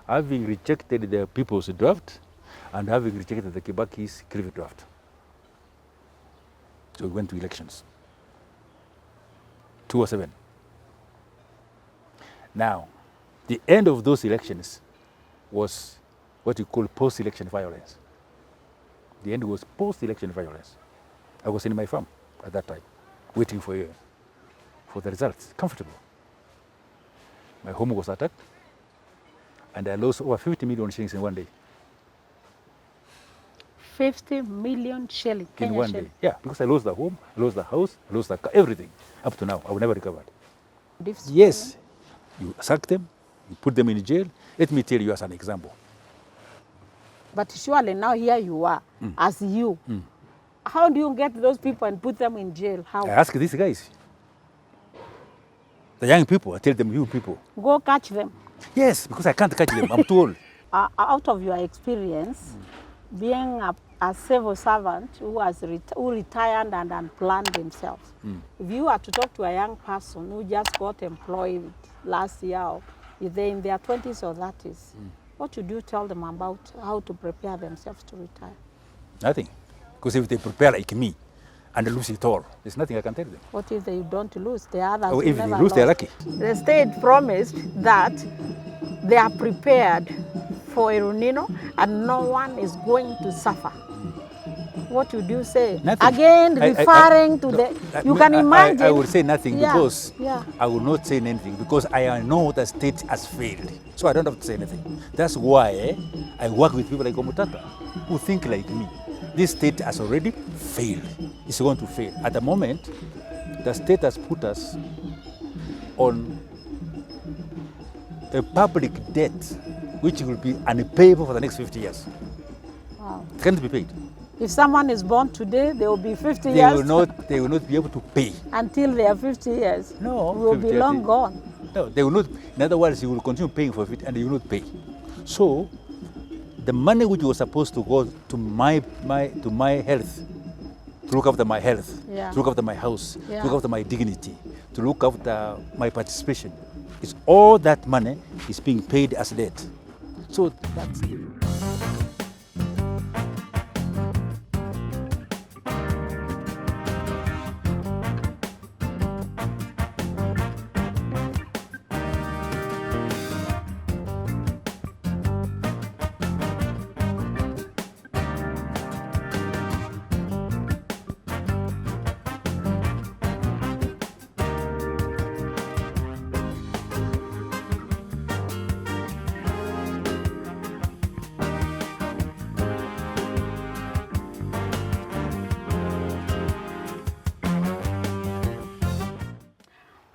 having rejected the people's draft and having rejected the Kibaki's Krivi draft. So we went to elections. 2007. Now, the end of those elections was what you call post-election violence. The end was post-election violence. I was in my farm at that time, waiting for the results, comfortable. My home was attacked, and I lost over 50 million shillings in one day. 50 million shillings In one day, yeah, because I lost the home, I lost the house, I lost the car, everything. Up to now, I will never recover. Yes, you sack them, you put them in jail. Let me tell you as an example. But surely now here you are, as you. How do you get those people and put them in jail? How? I ask these guys, the young people, I tell them, you people. Go catch them. Yes, because I can't catch them, I'm too old. Out of your experience, being a civil servant who retired and unplanned himself, if you are to talk to a young person who just got employed last year, or if they're in their 20s or 30s, what would you tell them about how to prepare themselves to retire? Nothing. Because if they prepare like me and lose it all, there's nothing I can tell them. What if they don't lose? The others Or if they never lose, they're lost. lucky. The state promised that they are prepared for El Nino and no one is going to suffer. What would you say? Nothing. Again, referring to you can imagine. I will say nothing because yeah. I will not say anything because I know the state has failed. So I don't have to say anything. That's why I work with people like Omutata who think like me. This state has already failed. It's going to fail. At the moment, the state has put us on a public debt which will be unpayable for the next 50 years. Wow. It can't be paid. If someone is born today, they will be 50 They years. will not be able to pay. Until they are 50 years. No. We will be long gone. No, they will not. In other words, you will continue paying for it and you will not pay. So, the money which was supposed to go to my health, to look after my health, to look after my house, to look after my dignity, to look after my participation, is all that money is being paid as debt. So that's it.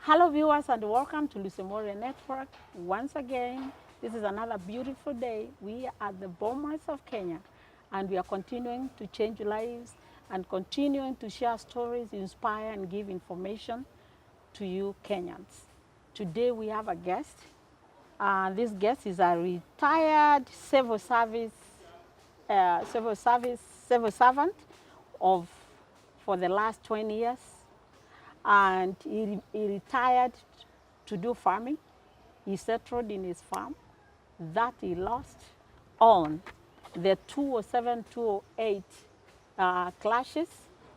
Hello viewers and welcome to Lucemoria Network. Once again, this is another beautiful day. We are at the Bomas of Kenya and we are continuing to change lives and continuing to share stories, inspire and give information to you Kenyans. Today we have a guest. This guest is a retired civil servant for the last 20 years. And he retired to do farming. He settled in his farm that he lost on the 2007-2008 clashes.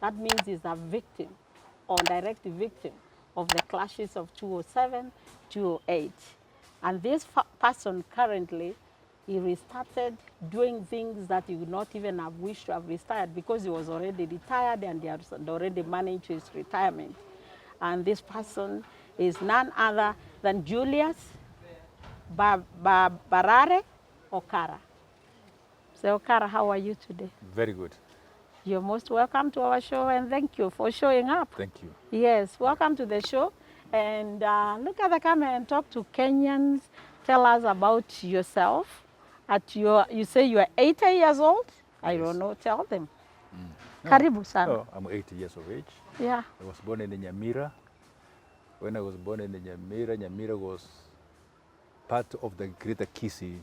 That means he's a victim or direct victim of the clashes of 2007-2008. And this person currently, he restarted doing things that he would not even have wished to have restarted because he was already retired and he had already managed his retirement. And this person is none other than Julius Barare Okara. So Okara, how are you today? Very good. You're most welcome to our show and thank you for showing up. Thank you. Yes, welcome to the show. And look at the camera and talk to Kenyans. Tell us about yourself. You say you are 80 years old? I don't know, tell them. No. Karibu sana. Oh, I'm 80 years of age. Yeah. I was born in Nyamira. When I was born in Nyamira, Nyamira was part of the greater Kisii.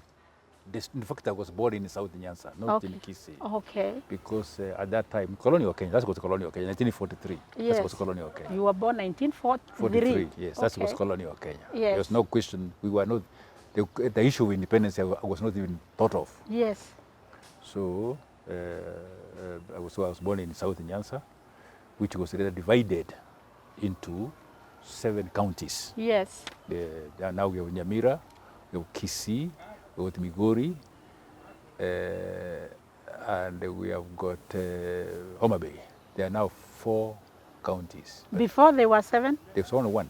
In fact, I was born in South Nyanza, not in Kisii. Okay. Because at that time, colonial Kenya, that was colonial Kenya, 1943. Yes. That was colonial Kenya. You were born 1943? 43, yes, that was colonial Kenya. Yes. There was no question. We were not, the issue of independence I was not even thought of. Yes. So I was born in South Nyanza, which was later divided into 7 counties. Yes. Now we have Nyamira, we have Kisii, we have Migori, and we have got Homa Bay. There are now 4 counties. Before there were 7? There was only 1.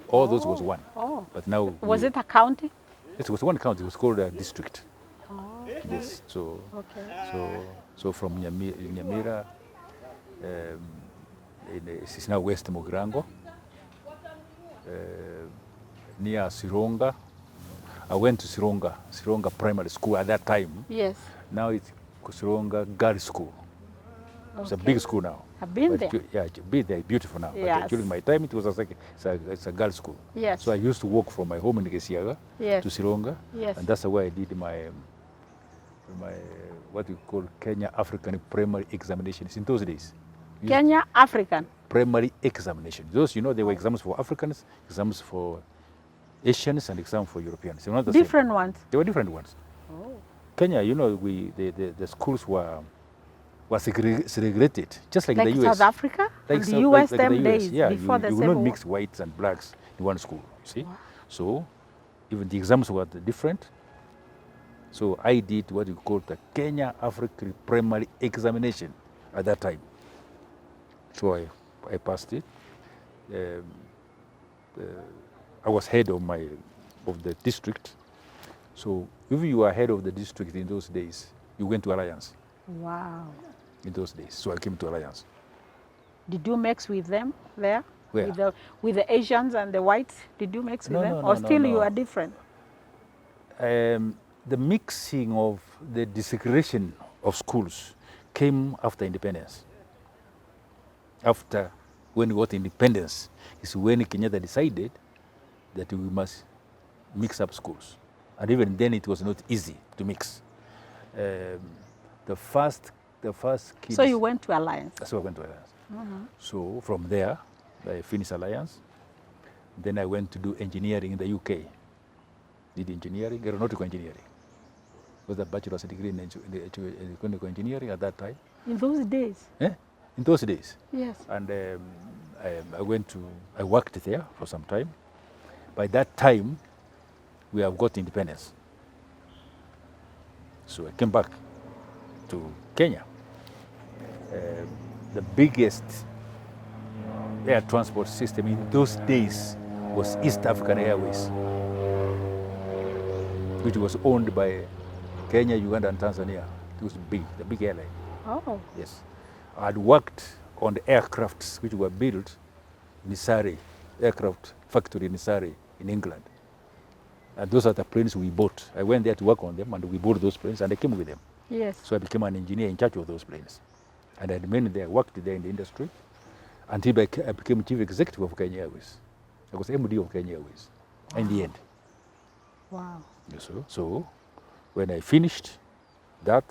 All those was 1. Oh. But now Was it a county? It was 1 county. It was called a district. Oh. Yes. So Okay. so from Nyamira, it's now West Mugirango, near Sironga. I went to Sironga Primary School at that time. Yes. Now it's Sironga Girls School. It's a big school now. I've been But there. Yeah, it's beautiful now. Yes. But during my time, it was it's a girls' school. Yes. So I used to walk from my home in Gesiaga Yes. to Sironga, Yes. and that's where I did my what we call Kenya African Primary Examinations in those days. Kenya African. Primary examination. Those, there were exams for Africans, exams for Asians, and exams for Europeans. They were not the Different same. ones. They were different ones. Oh. Kenya, the schools were segregated, just like Like the US. South Africa? Like and South- the US like them the US. days Yeah, before the you will Civil not War. mix whites and blacks in one school, you see? So even the exams were different. So I did what you call the Kenya African Primary Examination at that time. So I passed it. I was head of the district. So if you were head of the district in those days, you went to Alliance Wow. in those days. So I came to Alliance. Did you mix with them there? Where? With the Asians and the whites? Did you mix with No, them? no, Or no, still no, you no. are different? The mixing of the desegregation of schools came after independence. After when we got independence, is when Kenyatta decided that we must mix up schools. And even then it was not easy to mix. The first kids. So you went to Alliance? So I went to Alliance. So from there, I finished Alliance. Then I went to do engineering in the UK. Did engineering, aeronautical engineering. Was a bachelor's degree in aeronautical engineering at that time. In those days? In those days. Yes. And I worked there for some time. By that time, we have got independence. So I came back to Kenya. The biggest air transport system in those days was East African Airways, which was owned by Kenya, Uganda, and Tanzania. It was big, the big airline. Oh. Yes. I had worked on the aircrafts which were built in Surrey, aircraft factory in Surrey in England. And those are the planes we bought. I went there to work on them, and we bought those planes, and I came with them. Yes. So I became an engineer in charge of those planes. And I remained there, worked there in the industry, until I became chief executive of Kenya Airways. I was MD of Kenya Airways in the end. Wow. So when I finished that,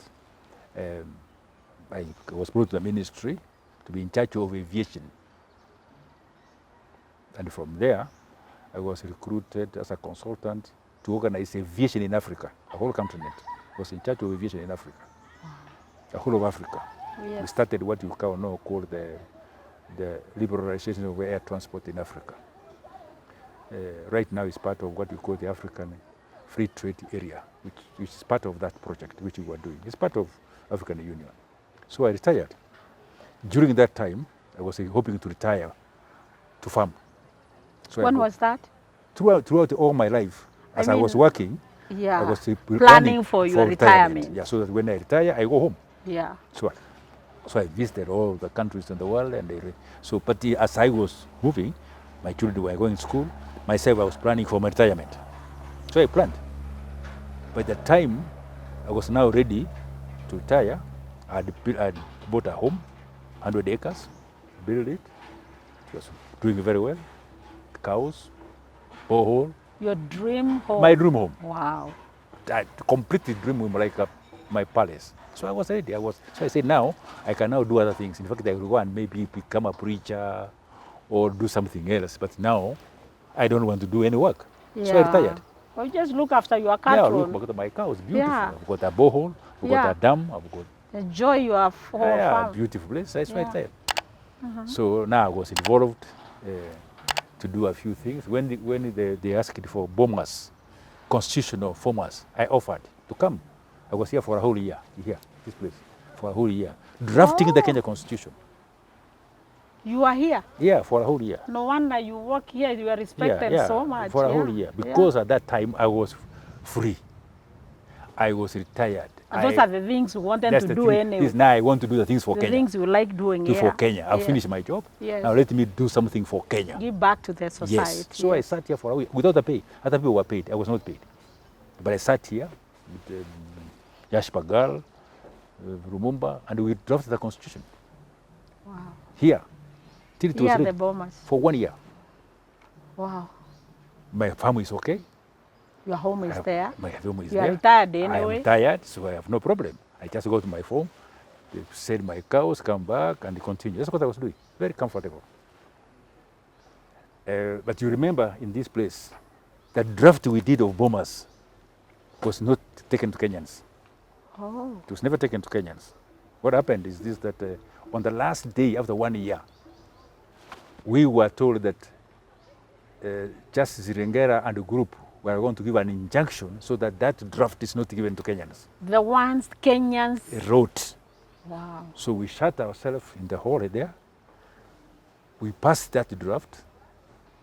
I was brought to the ministry to be in charge of aviation. And from there, I was recruited as a consultant to organize aviation in Africa, a whole continent. I was in charge of aviation in Africa, the whole of Africa. Yes. We started what you now call the liberalization of air transport in Africa. Right now, it's part of what we call the African Free Trade Area, which is part of that project which we were doing. It's part of African Union. So I retired. During that time, I was hoping to retire to farm. So When was that? Throughout all my life, as I was working, Yeah. I was planning for your retirement. Yeah, so that when I retire, I go home. Yeah. So I visited all the countries in the world, and but as I was moving, my children were going to school. Myself, I was planning for my retirement. So I planned. By the time I was now ready to retire, I'd bought a home, 100 acres, built it. It was doing very well. Cows, borehole. Your dream home? My dream home. Wow. I completely dream home like my palace. So I was ready. So I said, now I can now do other things. In fact, I will go and maybe become a preacher or do something else. But now I don't want to do any work. Yeah. So I retired. Or just look after your Yeah, cattle. look at my cows, beautiful. Yeah. I've got a borehole, I've got Yeah. a dam, I've got Enjoy your whole farm. beautiful place. That's right Yeah. there. So now I was involved to do a few things. When they asked for bombers, constitutional formers, I offered to come. I was here for a whole year, here, this place, for a whole year, drafting the Kenya Constitution. You are here. Yeah, for a whole year. No wonder you work here. You are respected so much. For a whole year. Because at that time I was free. I was retired. And those are the things you wanted to do anyway. Now I want to do the things for the Kenya. The things you like doing here. For Kenya. I've finished my job. Yes. Now let me do something for Kenya. Give back to the society. Yes. So I sat here for a week without a pay. Other people were paid. I was not paid. But I sat here with Yash Pagal, Rumumba, and we drafted the constitution. Wow. Here. Till it was ready. The bombers. For 1 year. Wow. My family is okay. Your home is there. My home is you there. You are retired anyway. I am tired, so I have no problem. I just go to my farm, sell my cows, come back, and continue. That's what I was doing. Very comfortable. But you remember in this place, the draft we did of bombers was not taken to Kenyans. Oh. It was never taken to Kenyans. What happened is this, that on the last day after 1 year, we were told that Justice Zirengera and the group were going to give an injunction so that that draft is not given to Kenyans. The ones Kenyans wrote. Wow. So we shut ourselves in the hall there. We passed that draft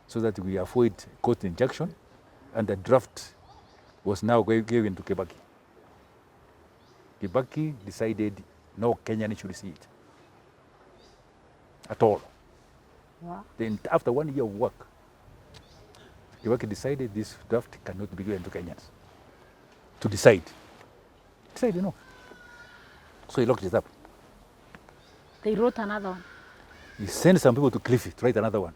so that we avoid court injunction, and the draft was now given to Kibaki. Kibaki decided no Kenyan should see it at all. Wow. Then after 1 year of work, Kibaki decided this draft cannot be given to Kenyans. To decide. Decided no. So he locked it up. They wrote another one. He sent some people to Cliffy to write another one.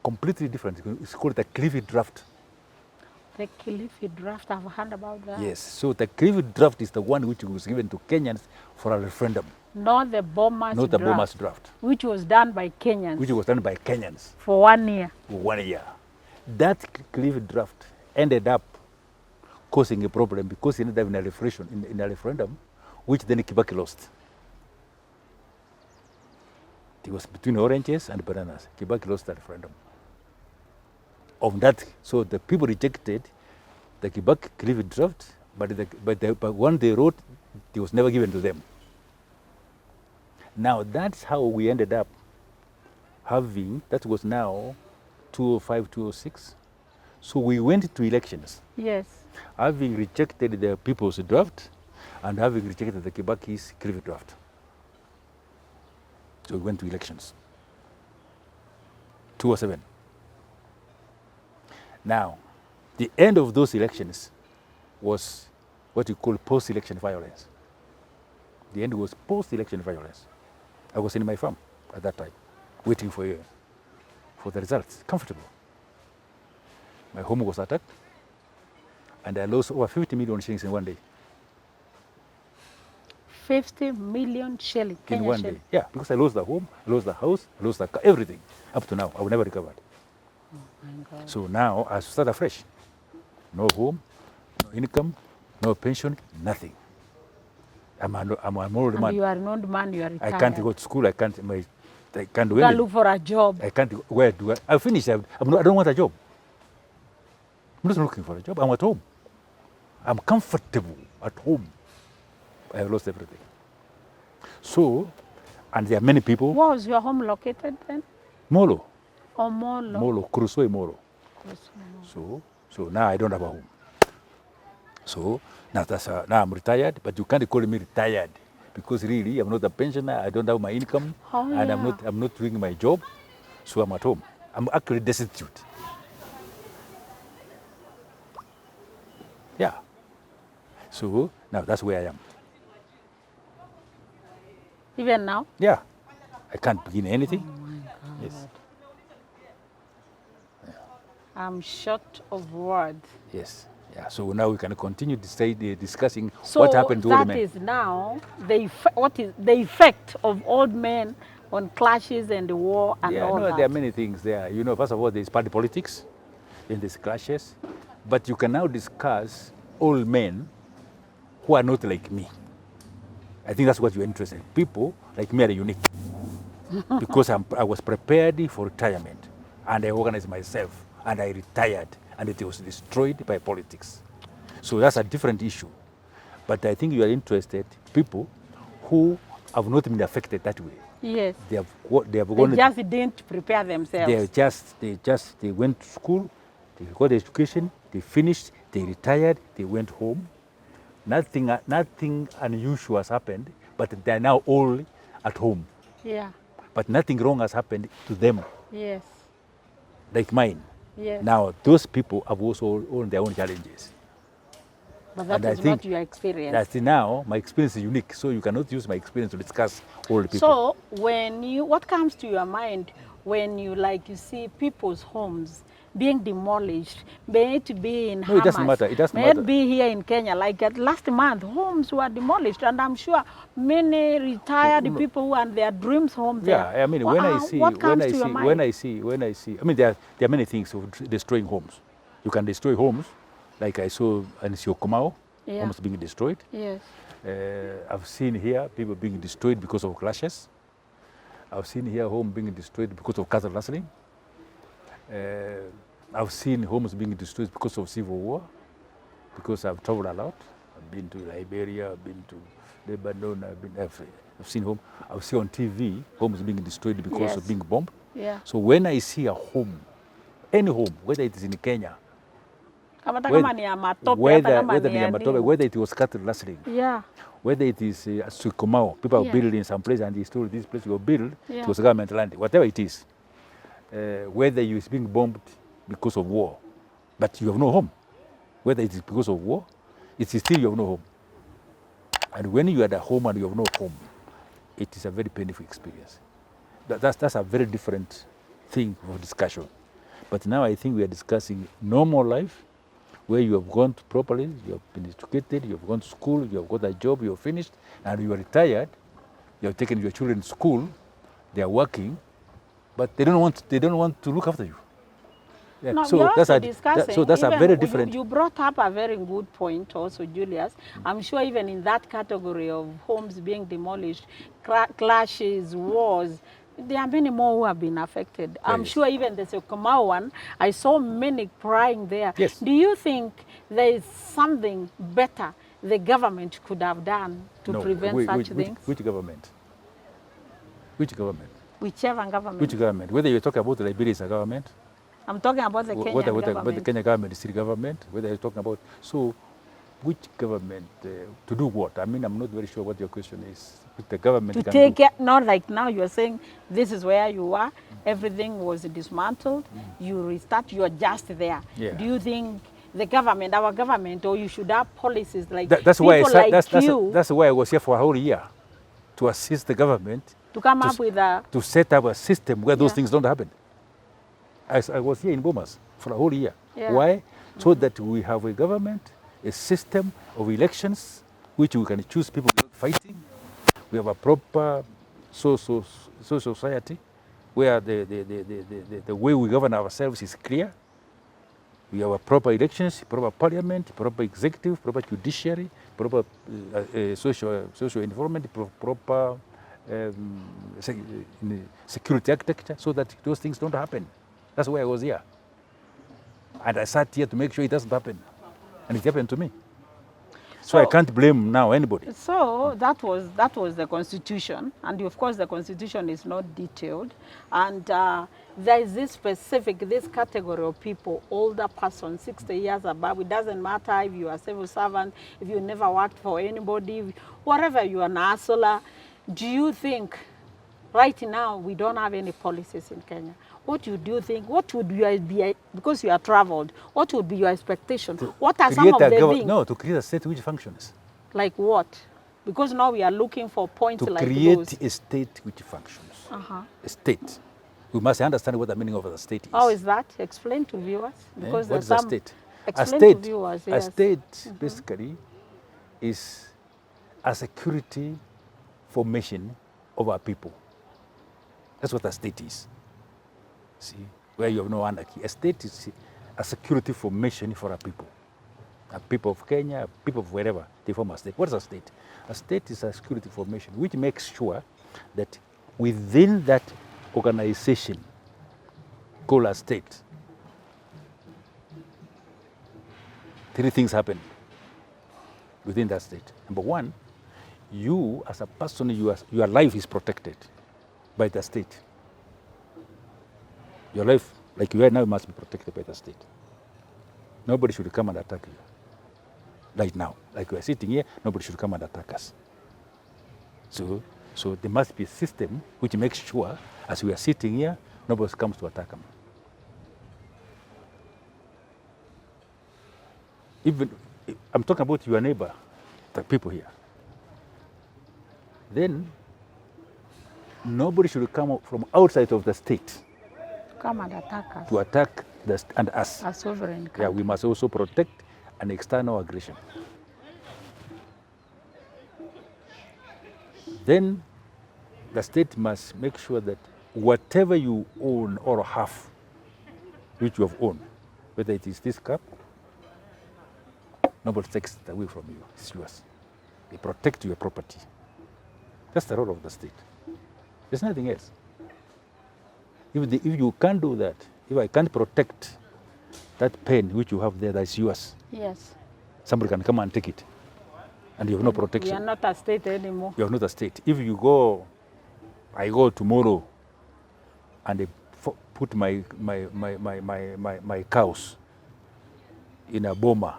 Completely different. It's called the Cliffy draft. The Cliffy draft, I've heard about that. Yes, so the Cliffy draft is the one which was given to Kenyans for a referendum. Not the bombers draft. Not the bombers draft. Which was done by Kenyans. Which was done by Kenyans. For 1 year. For 1 year. That Cliffy draft ended up causing a problem because it ended up in a referendum, which then Kibaki lost. It was between oranges and bananas. Kibaki lost the referendum. Of that, so the people rejected the Kibaki Cliffy draft, but one they wrote, it was never given to them. Now that's how we ended up having, that was now 2005, 2006. So we went to elections. Yes. Having rejected the people's draft and having rejected the Kibaki's Cliffy draft. So we went to elections. 2007. Now, the end of those elections was what you call post-election violence. The end was post-election violence. I was in my farm at that time, waiting for the results, comfortable. My home was attacked, and I lost over 50 million shillings in 1 day. 50 million shillings in 1 day? Yeah, because I lost the home, I lost the house, I lost the car, everything. Up to now, I will never recover. Oh my God. So now I start afresh. No home, no income, no pension, nothing. I'm an old man. You are an old man, you are retired. I can't go to school, I can't do anything. You can't look for a job. I can't, where do I finished, I don't want a job. I'm not looking for a job, I'm at home. I'm comfortable at home. I have lost everything. So, and there are many people. Where was your home located then? Molo. Oh, Molo. Molo, Kurusoi Molo. So now I don't have a home. So now now I'm retired, but you can't call me retired because really I'm not a pensioner. I don't have my income, and I'm not doing my job. So I'm at home. I'm actually destitute. Yeah. So now that's where I am. Even now? Yeah. I can't begin anything. Oh my God. Yes. Yeah. I'm short of words. Yes. Yeah. So now we can continue discussing what happened to old men. So that is now what is the effect of old men on clashes and the war and all that. There are many things there. You know, first of all, there's party politics. in these clashes, but you can now discuss all men who are not like me. I think that's what you're interested in. People like me are unique because I was prepared for retirement and I organized myself and I retired and it was destroyed by politics. So that's a different issue. But I think you are interested people who have not been affected that way. Yes. They just didn't prepare themselves. They went to school, they got education, they finished, they retired, they went home. Nothing unusual has happened, but they are now all at home. Yeah. But nothing wrong has happened to them. Yes. Like mine. Yes. Now those people have also own their own challenges. But that is not your experience. That's now my experience is unique, so you cannot use my experience to discuss all the people. So what comes to your mind when you see people's homes being demolished, may it be in Hamas, it doesn't matter. It doesn't may matter. It be here in Kenya. Like last month, homes were demolished, and I'm sure many retired people who had their dreams home there. Yeah, I mean, when I see, I mean, there are many things of destroying homes. You can destroy homes, like I saw in Siokomao, homes being destroyed. Yes. I've seen here people being destroyed because of clashes. I've seen here homes being destroyed because of cattle rustling. I've seen homes being destroyed because of civil war, because I've traveled a lot. I've been to Liberia, I've been to Lebanon, I've seen homes. I've seen on TV homes being destroyed because of being bombed. Yeah. So when I see a home, any home, whether it is in Kenya, whether it was cattle rustling, whether it is Siokomao, people are building some place and they stole this place, you build, it was government land, whatever it is. Whether you is being bombed because of war, but you have no home. Whether it is because of war, it is still you have no home. And when you are at home and you have no home, it is a very painful experience. That's a very different thing for discussion. But now I think we are discussing normal life, where you have gone to properly, you have been educated, you have gone to school, you have got a job, you have finished, and you are retired, you have taken your children to school, they are working, but they don't want to look after you. Yeah. No, so that's a very different. You brought up a very good point also, Julius. I'm sure even in that category of homes being demolished, clashes, wars, there are many more who have been affected. I'm sure even the Siokomao one, I saw many crying there. Yes. Do you think there is something better the government could have done to prevent such things? Which government? Which government? Whichever government. Which government? Whether you're talking about Liberia is a government? I'm talking about the Kenyan government. But the Kenya government is still government. Whether you're talking about, so which government, to do what? I mean, I'm not very sure what your question is. Which the government to take care, not like now you're saying this is where you are, everything was dismantled, you restart, you're just there. Yeah. Do you think the government, our government, or you should have policies like that's people why that's why I was here for a whole year, to assist the government to come up with to set up a system where those things don't happen. I was here in Bomas for a whole year. Yeah. Why? So that we have a government, a system of elections, which we can choose people without fighting. We have a proper social society where the way we govern ourselves is clear. We have a proper elections, proper parliament, proper executive, proper judiciary, proper social environment, proper security architecture, so that those things don't happen. That's why I was here. And I sat here to make sure it doesn't happen. And it happened to me. So I can't blame now anybody. So that was the Constitution. And of course the Constitution is not detailed. And there is this category of people, older person, 60 years above. It doesn't matter if you are a civil servant, if you never worked for anybody, whatever you are, Nasola. Do you think right now we don't have any policies in Kenya? What do you think? What would be, because you have traveled, what would be your expectation? What are some of the things? No, to create a state which functions. Like what? Because now we are looking for points like those. To create a state which functions. A state. We must understand what the meaning of the state is. How is that? Explain to viewers. Because what is a state? Explain to viewers, yes. A state basically is a security formation of our people. That's what a state is. See, where you have no anarchy. A state is a security formation for our people. A people of Kenya, a people of wherever they form a state. What is a state? A state is a security formation which makes sure that within that organization called a state, 3 things happen within that state. Number 1, you as a person, your life is protected by the state. Your life, like you are now, must be protected by the state. Nobody should come and attack you. Right now, like we are sitting here, nobody should come and attack us. So there must be a system which makes sure, as we are sitting here, nobody comes to attack them. Even, I'm talking about your neighbor, the people here. Then, nobody should come from outside of the state. Come and attack us. To attack and us. A sovereign country. Yeah, we must also protect an external aggression. Then the state must make sure that whatever you own or have, which you have owned, whether it is this cup, nobody takes it away from you. It's yours. They protect your property. That's the role of the state. There's nothing else. If you can't do that, if I can't protect that pen which you have there that's yours, yes, somebody can come and take it, and you have no protection. You are not a state anymore. You are not a state. If you go, I go tomorrow, and they put my cows in a boma,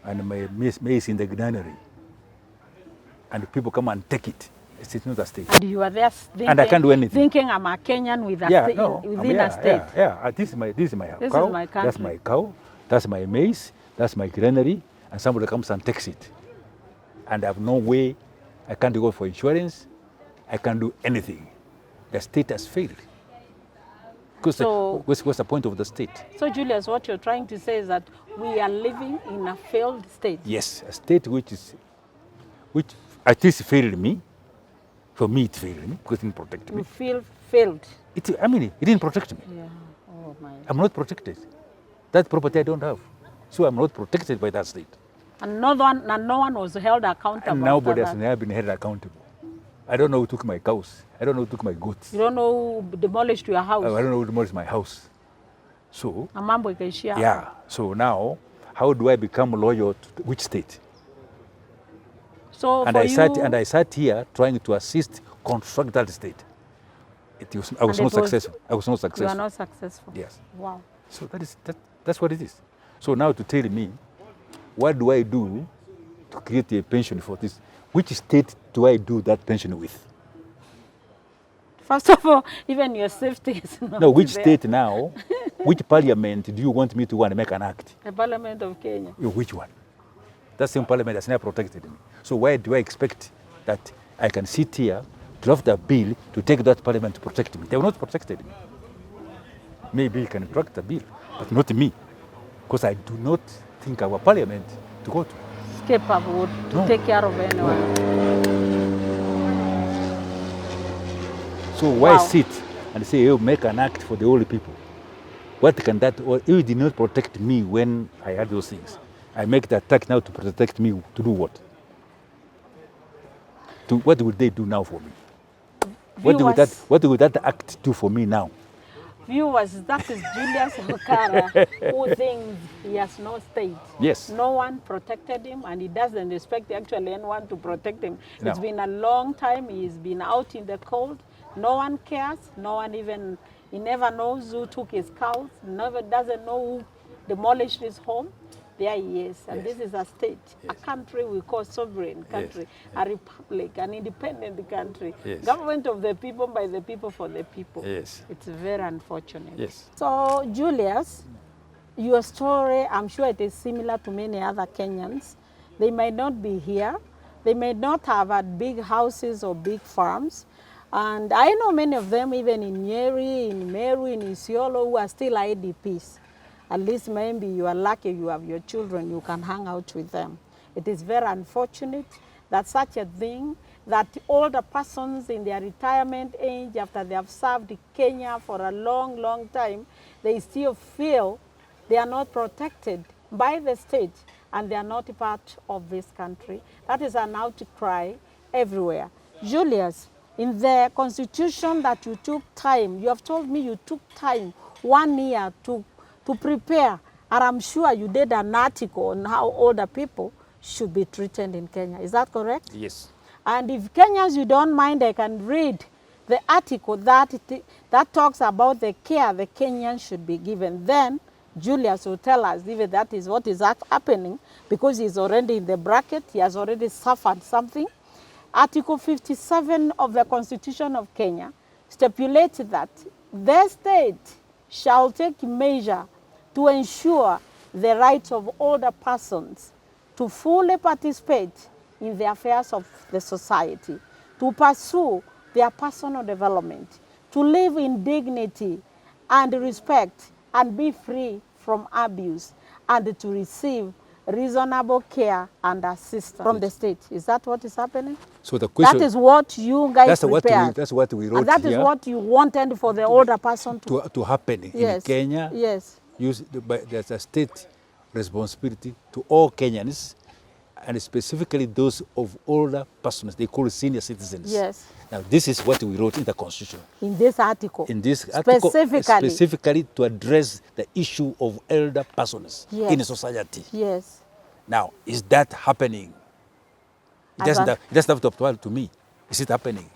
and my maize in the granary, and people come and take it. It's not a state. And you are there thinking, and I can't do anything. Thinking I'm a Kenyan with a within a state. This is my This cow. is my country. That's my cow. That's my maize. That's my granary. And somebody comes and takes it. And I have no way. I can't go for insurance. I can't do anything. The state has failed. Because what's the point of the state? So, Julius, what you're trying to say is that we are living in a failed state. Yes, a state which at least failed me. For me, it failed me because it didn't protect me. You feel failed. It didn't protect me. Yeah. Oh my. I'm not protected. That property I don't have. So I'm not protected by that state. And no one was held accountable. And nobody has never been held accountable. I don't know who took my cows. I don't know who took my goats. You don't know who demolished your house. I don't know who demolished my house. So, Amambo ikaishia. yeah. So now, how do I become loyal to which state? So I sat here trying to assist construct that state. I was not successful. You are not successful. Yes. Wow. So that's what it is. So now to tell me, what do I do to create a pension for this? Which state do I do that pension with? First of all, even your safety is not No, which there. state now, which parliament do you want me to go and make an act? The Parliament of Kenya. Which one? That same parliament has never protected me. So why do I expect that I can sit here, draft a bill to take that parliament to protect me? They have not protected me. Maybe you can draft a bill, but not me. Because I do not think our parliament to go to. Capable to take care of anyone. So why sit and say, oh, make an act for the old people? What can that, or if it did not protect me when I had those things, I make the attack now to protect me, to do what? What would they do now for me? What would that act do for me now? Viewers, that is Julius Barare, who thinks he has no state. Yes. No one protected him, and he doesn't expect actually anyone to protect him. No. It's been a long time. He's been out in the cold. No one cares. No one even, he never knows who took his cows. Never doesn't know who demolished his home. There he is, and Yes. this is a state, Yes. a country we call sovereign country, Yes. a republic, an independent country, Yes. government of the people, by the people, for the people. Yes. It's very unfortunate. Yes. So, Julius, your story, I'm sure it is similar to many other Kenyans. They might not be here. They may not have had big houses or big farms. And I know many of them, even in Nyeri, in Meru, in Isiolo, who are still IDPs. At least maybe you are lucky you have your children, you can hang out with them. It is very unfortunate that such a thing, that older persons in their retirement age, after they have served Kenya for a long, long time, they still feel they are not protected by the state, and they are not part of this country. That is an outcry everywhere. Julius, in the constitution that you took time, you have told me you took time 1 year to prepare, and I'm sure you did an article on how older people should be treated in Kenya. Is that correct? Yes. And if Kenyans, you don't mind, I can read the article that talks about the care the Kenyans should be given. Then Julius will tell us if that is what is happening, because he's already in the bracket, he has already suffered something. Article 57 of the Constitution of Kenya stipulates that the state shall take measure to ensure the rights of older persons to fully participate in the affairs of the society, to pursue their personal development, to live in dignity and respect and be free from abuse, and to receive reasonable care and assistance from the state. Is that what is happening? So the question, that is what you guys prepared. That's what we wrote and that here. Is what you wanted for the older person to happen in Kenya. Yes. There's a state responsibility to all Kenyans, and specifically those of older persons. They call senior citizens. Yes. Now, this is what we wrote in the Constitution. In this article. In this article, specifically. Specifically to address the issue of elder persons in society. Yes. Now, is that happening? It doesn't have to apply to me. Is it happening?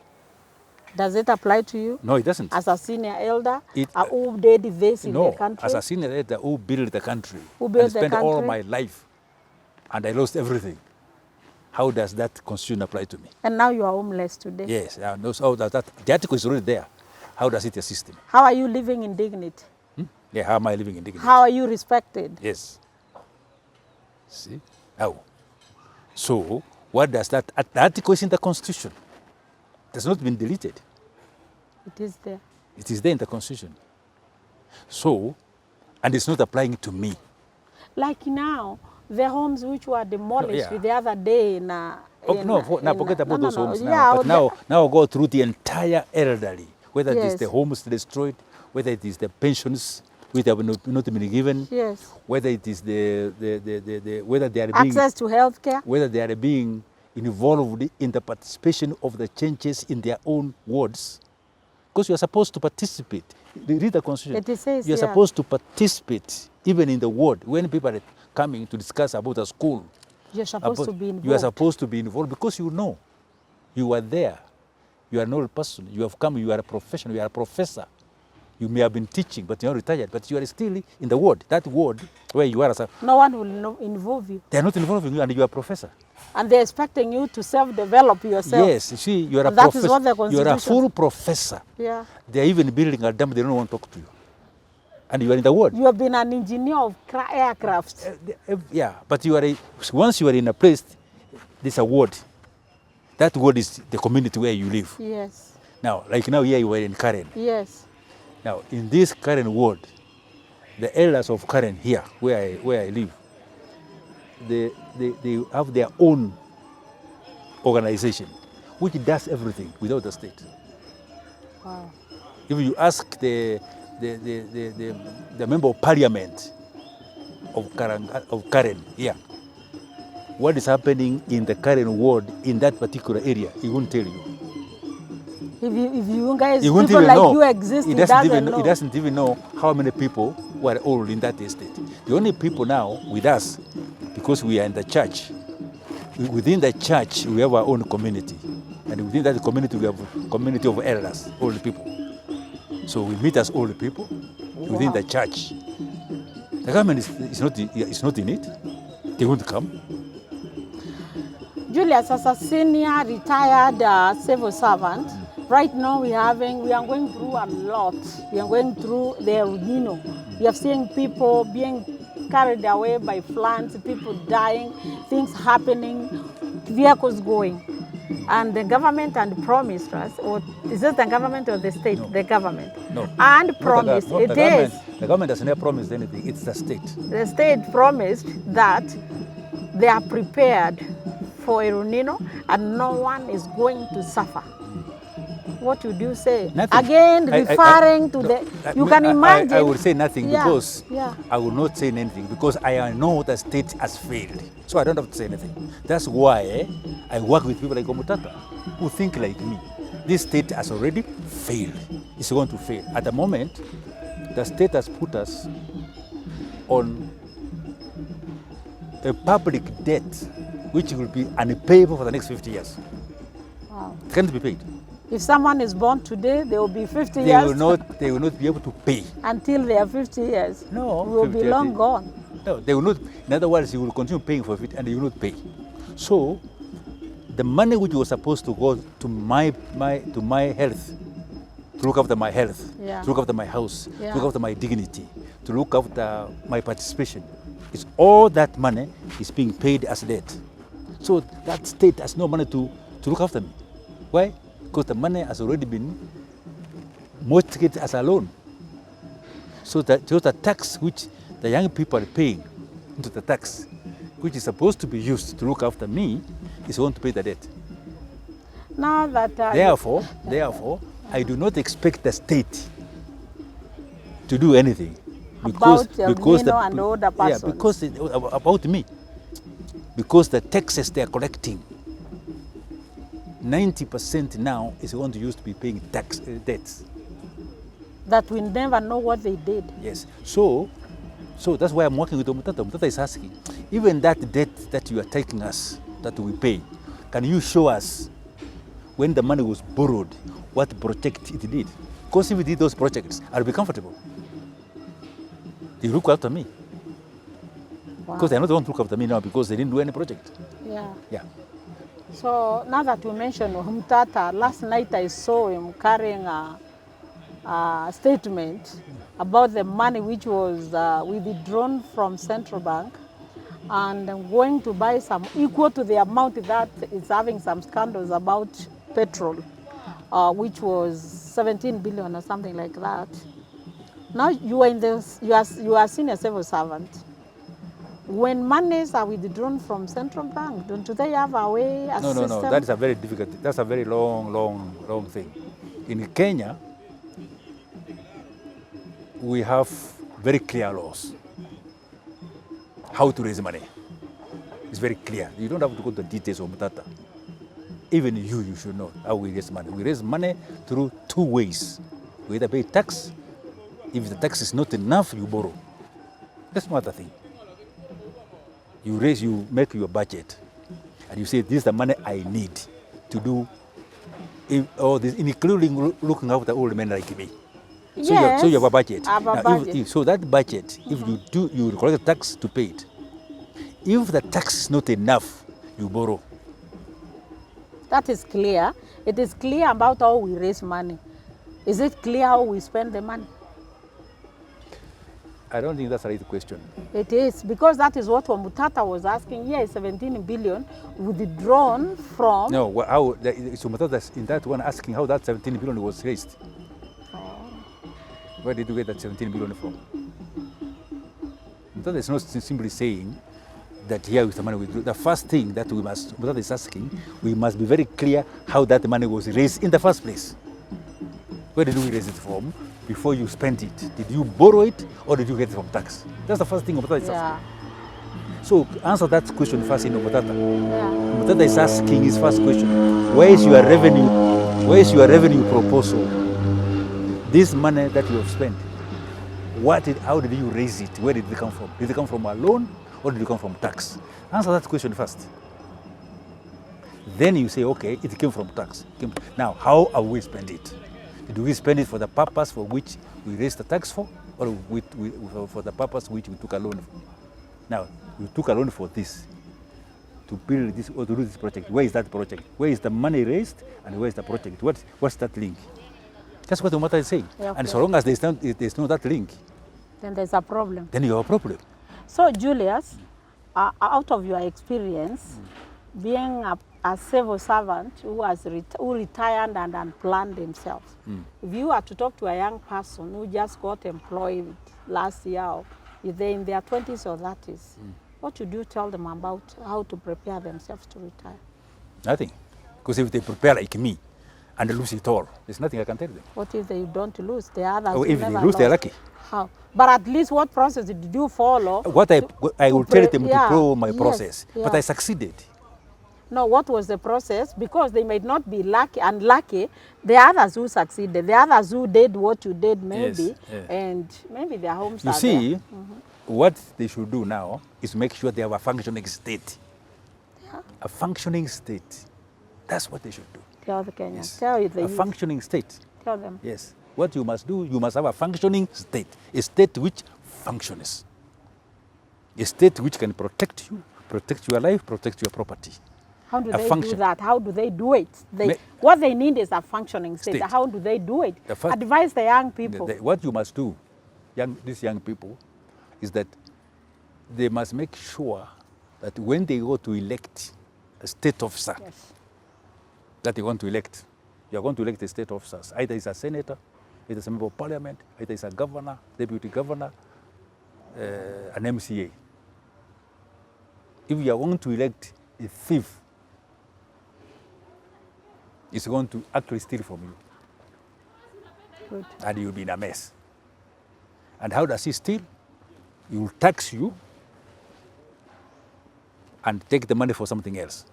Does it apply to you? No, it doesn't. As a senior elder who did this in the country? No, as a senior elder who built the country. Who built the country? I spent all my life, and I lost everything. How does that constitution apply to me? And now you are homeless today. Yes, so the article is already there. How does it assist him? How are you living in dignity? Yeah, how am I living in dignity? How are you respected? Yes. See? How? So, what does that? The article is in the Constitution. It has not been deleted. It is there. It is there in the Constitution. So, and it's not applying to me. Like now, the homes which were demolished the other day forget about those homes now. But now go through the entire elderly, whether it is the homes destroyed, whether it is the pensions which have not been given, whether it is whether they are being access to health care, whether they are being involved in the participation of the changes in their own wards. Because you are supposed to participate. Read the Constitution. It says, you are supposed to participate even in the ward when people are coming to discuss about a school. You're supposed to be involved. You are supposed to be involved because you know. You are there. You are an old person. You have come, you are a professional, you are a professor. You may have been teaching, but you are retired, but you are still in the ward. That ward where you are as a... No one will involve you. They are not involving you, and you are a professor. And they're expecting you to self-develop yourself. Yes, you see, you are a professor. That is what the Constitution... You are a full professor. Yeah. They are even building a dam, they don't want to talk to you. And you are in the ward. You have been an engineer of aircraft. Yeah, but you are once you are in a place, there's a ward. That ward is the community where you live. Yes. Now, like now here you are in Karen. Yes. Now, in this Karen ward, the elders of Karen here, where I live, they have their own organization, which does everything without the state. Wow. If you ask the member of parliament of Karen here, what is happening in the Karen ward in that particular area, he won't tell you. If you guys, people like you exist, he doesn't know. He doesn't even know how many people were old in that estate. The only people now with us, because we are in the church, within the church we have our own community. And within that community we have a community of elders, old people. So we meet as old people within the church. The government is not in it. They won't come. Julius, as a senior retired civil servant, right now we are going through a lot. We are going through the El Nino. We are seeing people being carried away by floods, people dying, things happening, vehicles going. And the government promised us, or is it the government or the state? No. The government. No. And promised, the government has never promised anything, it's the state. The state promised that they are prepared for El Nino and no one is going to suffer. what would you say? Nothing. Again, referring to the, you can imagine. I will say nothing because yeah. I will not say anything because I know the state has failed. So I don't have to say anything. That's why I work with people like Omutata who think like me. This state has already failed. It's going to fail. At the moment, the state has put us on a public debt which will be unpayable for the next 50 years. Wow. It can't be paid. If someone is born today, they will be 50 They years. They will not be able to pay. Until they are 50 years. No. We will be long gone. No, they will not. In other words, you will continue paying for it and you will not pay. So, the money which was supposed to go to my health, to look after my health, yeah. to look after my house, yeah. to look after my dignity, to look after my participation, it's all that money is being paid as debt. So that state has no money to look after me. Why? Because the money has already been multiplied as a loan. So that just the tax which the young people are paying into the tax, which is supposed to be used to look after me, is going to pay the debt. Now that therefore, I do not expect the state to do anything because and other persons. Yeah, because about me, because the taxes they are collecting, 90% now is going to use to be paying tax debts. That we never know what they did. Yes. So that's why I'm working with Omutata. Omutata is asking, even that debt that you are taking us, that we pay, can you show us when the money was borrowed, what project it did? Because if we did those projects, I'll be comfortable. They look after me. Wow. Because they're not the one to look after me now because they didn't do any project. Yeah. Yeah. So now that you mentioned Omutata, last night I saw him carrying a statement about the money which was withdrawn from Central Bank and going to buy some equal to the amount that is having some scandals about petrol, which was 17 billion or something like that. Now you are in this, you are senior civil servant. When monies are withdrawn from Central Bank, don't they have a way, a system? No. That is a very difficult, that's a very long thing. In Kenya, we have very clear laws how to raise money. It's very clear. You don't have to go to the details of Omutata. Even you should know how we raise money. We raise money through two ways. We either pay tax. If the tax is not enough, you borrow. That's no other thing. You make your budget, and you say, this is the money I need to do all this, including looking after old men like me. So, yes, you have a budget. Budget. So that budget, if you do, you collect tax to pay it. If the tax is not enough, you borrow. That is clear. It is clear about how we raise money. Is it clear how we spend the money? I don't think that's a right question. It is, because that is what Omutata was asking. Yes, 17 billion withdrawn from... No, Omutata in that one asking how that 17 billion was raised. Oh. Where did you get that 17 billion from? Omutata is not simply saying that here is the money we do. The first thing that Omutata is asking, we must be very clear how that money was raised in the first place. Where did we raise it from? Before you spent it, did you borrow it or did you get it from tax? That's the first thing Omutata is asking. So answer that question first in Omutata. Omutata is asking his first question. Where is your revenue? Where is your revenue proposal? This money that you have spent, how did you raise it? Where did it come from? Did it come from a loan or did it come from tax? Answer that question first. Then you say, okay, it came from tax. Now, how have we spent it? Do we spend it for the purpose for which we raised the tax for, or for the purpose which we took a loan for? Now, we took a loan for this, to build this or to do this project. Where is that project? Where is the money raised, and where is the project? What's that link? That's what Omutata is saying. Yeah, okay. And so long as there's no that link, then there's a problem. Then you have a problem. So, Julius, out of your experience, being a civil servant who retired and unplanned himself, if you were to talk to a young person who just got employed last year, either in their 20s or 30s, what would you tell them about how to prepare themselves to retire? Nothing. Because if they prepare like me, and lose it all. There's nothing I can tell them. What if they don't lose? The others Or if they never lose, they're lost. lucky. How? But at least what process did you follow? What I will tell them to follow my yes, process, yeah. but I succeeded. No, what was the process? Because they might not be unlucky. The others who succeeded, the others who did what you did, maybe, Yes, yeah. and maybe their homes You are see, there. what they should do now is make sure they have a functioning state. Yeah. A functioning state. That's what they should do. Tell the Kenyans. Yes. Tell the A youth. functioning state. Tell them. Yes. What you must do, you must have a functioning state. A state which functions. A state which can protect you, protect your life, protect your property. How do A they function. do that? How do they do it? What they need is a functioning state. State. How do they do it? The Advise the young people. What you must do, these young people, is that they must make sure that when they go to elect a state officer, Yes. that they want to elect, you are going to elect a state officers. Either it's a senator, either it's a member of parliament, either it's a governor, deputy governor, an MCA. If you are going to elect a thief, it's going to actually steal from you. Good. And you'll be in a mess. And how does he steal? He will tax you and take the money for something else.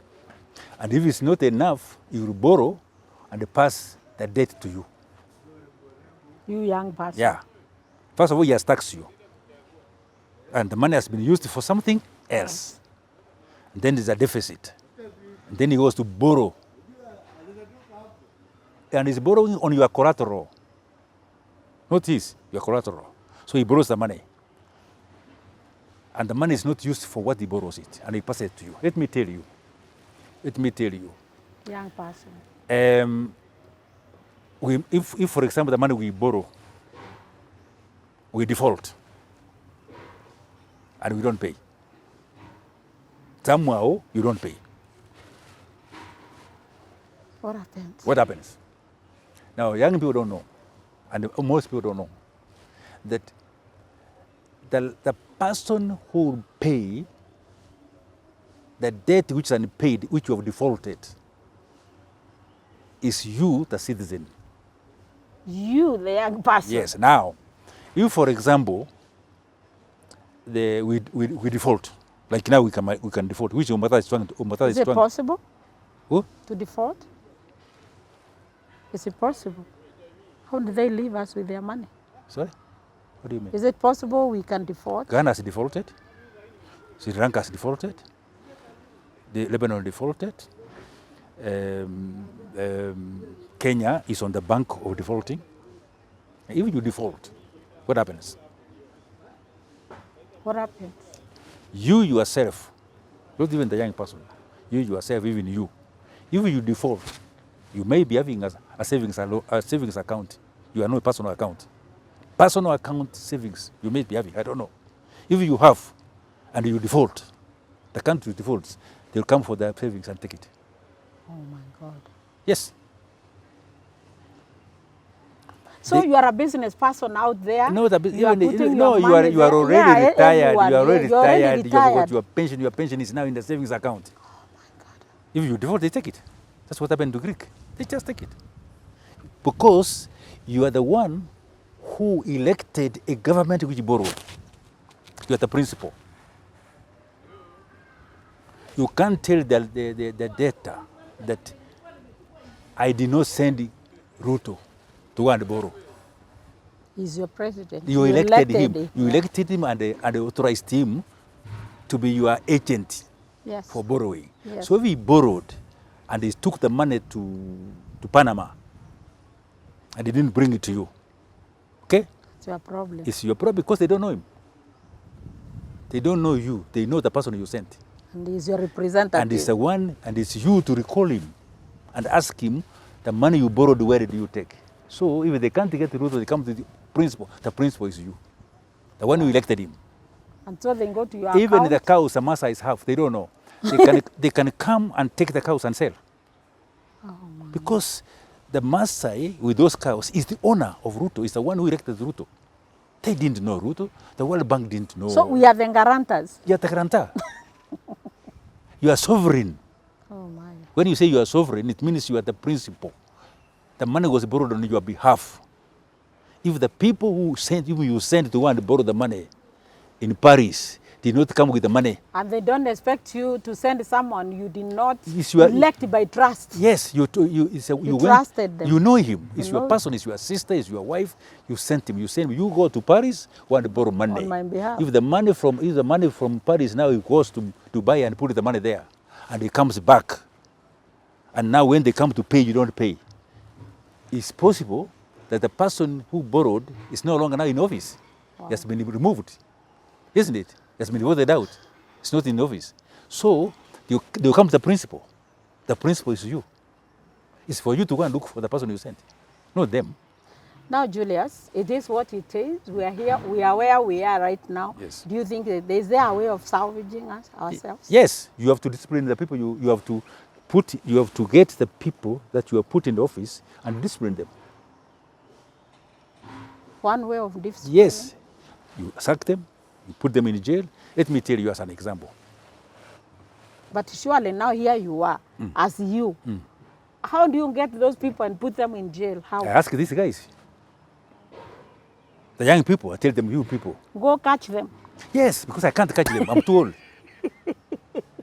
And if it's not enough, he will borrow and pass the debt to you. You young person. Yeah. First of all, he has taxed you. And the money has been used for something else. And then there's a deficit. And then he goes to borrow. And he's borrowing on your collateral. Not his, your collateral. So he borrows the money. And the money is not used for what he borrows it. And he passes it to you. Let me tell you. Young person. If, for example, the money we borrow, we default, and we don't pay. Somehow, you don't pay. What happens? What happens? Now, young people don't know, and most people don't know, that the person who will pay the debt which is unpaid, which you have defaulted, is you, the citizen. You, the young person. Yes. Now, if, for example, we default, like now we can default, which Umata is trying to. Is it possible? Who? To default? Is it possible? How do they leave us with their money? Sorry? What do you mean? Is it possible we can default? Ghana has defaulted. Sri Lanka has defaulted. Lebanon defaulted. Kenya is on the bank of defaulting. If you default, what happens? What happens? You yourself, not even the young person, you yourself, even you, if you default, you may be having a savings account. You are not a personal account. Personal account savings, you may be having, I don't know. If you have, and you default, the country defaults, they'll come for their savings and take it. Oh my God. Yes. So you are a business person out there. No, you are already retired. Everyone, you are already retired. You have got retired. your pension. Your pension is now in the savings account. Oh my God. If you default, they take it. That's what happened to Greek. They just take it. Because you are the one who elected a government which borrowed. You are the principal. You can't tell the debtor that I did not send Ruto to go and borrow. He's your president. You elected him. You elected him and authorized him to be your agent for borrowing. Yes. So if he borrowed and he took the money to Panama and he didn't bring it to you, okay? It's your problem. It's your problem because they don't know him. They don't know you. They know the person you sent. And he's your representative. And it's the one, and it's you to recall him and ask him, the money you borrowed, where did you take? So if they can't get the Ruto, they come to the principal. The principal is you, the one who elected him. And so they go to your Even account. the cows, the massa is half. They don't know. They can come and take the cows and sell. Oh my. Because the Maasai with those cows is the owner of Ruto, is the one who elected Ruto. They didn't know Ruto. The World Bank didn't know. So we are the guarantors. You are the guarantor. You are sovereign. Oh my. When you say you are sovereign, it means you are the principal. The money was borrowed on your behalf. If the people who sent you sent to want to borrow the money in Paris did not come with the money. And they don't expect you to send someone you did not elect by trust. Yes, you trusted them. You know him. It's your person, it's your sister, it's your wife. You sent him. You send him. You go to Paris, want to borrow money. On my behalf. If the money from Paris now it goes to Dubai and put the money there, and it comes back, and now when they come to pay, you don't pay. It's possible that the person who borrowed is no longer now in office. Wow. He has been removed, isn't it? He has been voted out. It's not in office. So they'll come to the principle. The principle is you. It's for you to go and look for the person you sent, not them. Now, Julius, it is what it is. We are here. We are where we are right now. Yes. Do you think that is there a way of salvaging us ourselves? Yes. You have to discipline the people. You have to get the people that you have put in the office and discipline them. One way of discipline? Yes. You sack them. You put them in jail. Let me tell you as an example. But surely now here you are, as you. How do you get those people and put them in jail? How? I ask these guys. The young people, I tell them, you people. Go catch them. Yes, because I can't catch them. I'm too old.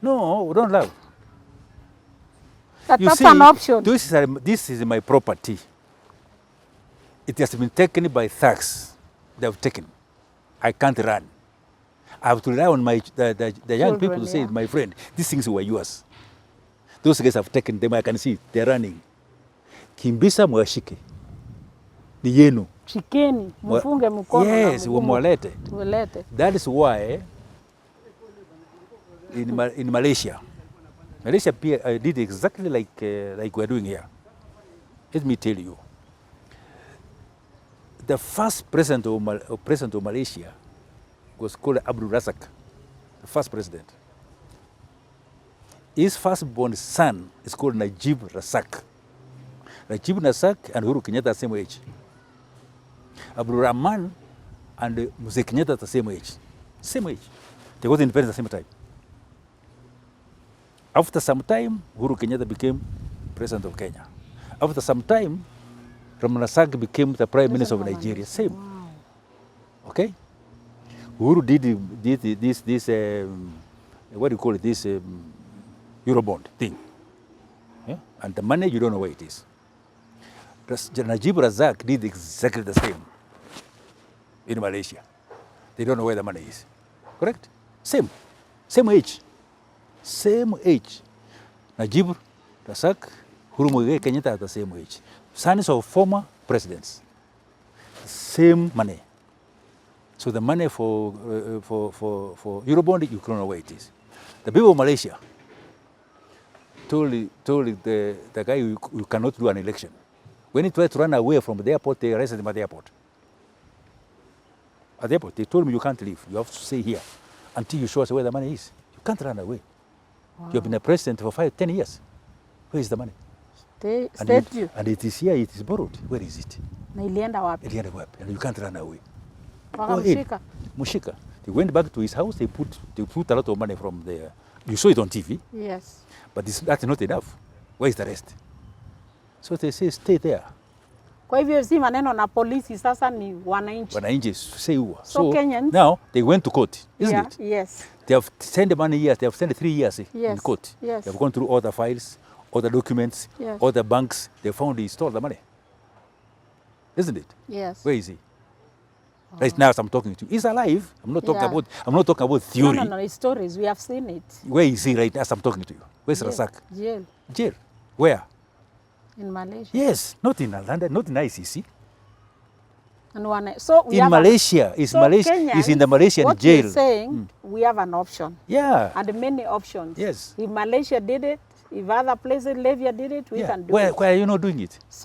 No, don't laugh. That's an option. This is my property. It has been taken by thugs. They have taken. I can't run. I have to rely on the young people to say, my friend, these things were yours. Those guys have taken them. I can see they're running. Kimbisa mwashike. Ni yenu. Shikeni, mfunge mkono. Yes, mwalete. That is why in Malaysia did exactly like we're doing here. Let me tell you. The first president of Malaysia was called Abdul Razak, the first president. His firstborn son is called Najib Razak. Najib Razak and Uhuru Kenyatta are the same age. Abdul Rahman and Mzee Kenyatta are the same age. Same age. They got independence at the same time. After some time, Uhuru Kenyatta became president of Kenya. After some time, Razak became the prime minister of Nigeria. Same. Wow. Okay? Uhuru did this what do you call it, this Eurobond thing. Yeah? And the money, you don't know where it is. Najib Razak did exactly the same in Malaysia. They don't know where the money is. Correct? Same. Same age. Same age. Najib Razak, Uhuru Kenyatta are the same age. Sons of former presidents. Same money. So the money for Eurobond, you don't know where it is. The people of Malaysia told the guy, you cannot do an election. When he tried to run away from the airport, they arrested him at the airport. At the airport, they told him, you can't leave. You have to stay here until you show us where the money is. You can't run away. Wow. You have been a president for 10 years. Where is the money? And it is here, it is borrowed. Where is it? Ilienda wapi? Ilienda wapi? And you can't run away. Mushika. They went back to his house, they put a lot of money from there. You saw it on TV. Yes. But that's not enough. Where is the rest? So they say, stay there. Kwa hivyo si maneno na polisi, sasa ni wananchi. Wananchi, say uwa. So Kenyans. Now, they went to court, isn't it? Yes. They have sent the money years, they have sent 3 years in court. Yes. They have gone through all the files, all the documents, all the banks. They found he stole the money. Isn't it? Yes. Where is he? Right now, as I'm talking to you, he's alive. I'm not talking about theory. No, it's stories. We have seen it. Where is he right now as I'm talking to you? Where's Razak? Jail. Jail. Where? In Malaysia. Yes, not in London, not in ICC. And so we in Malaysia, is in the Malaysian what jail. What saying, we have an option. Yeah. And many options. Yes. If Malaysia did it, if other places, Libya did it, we can do it. Why are you not doing it? So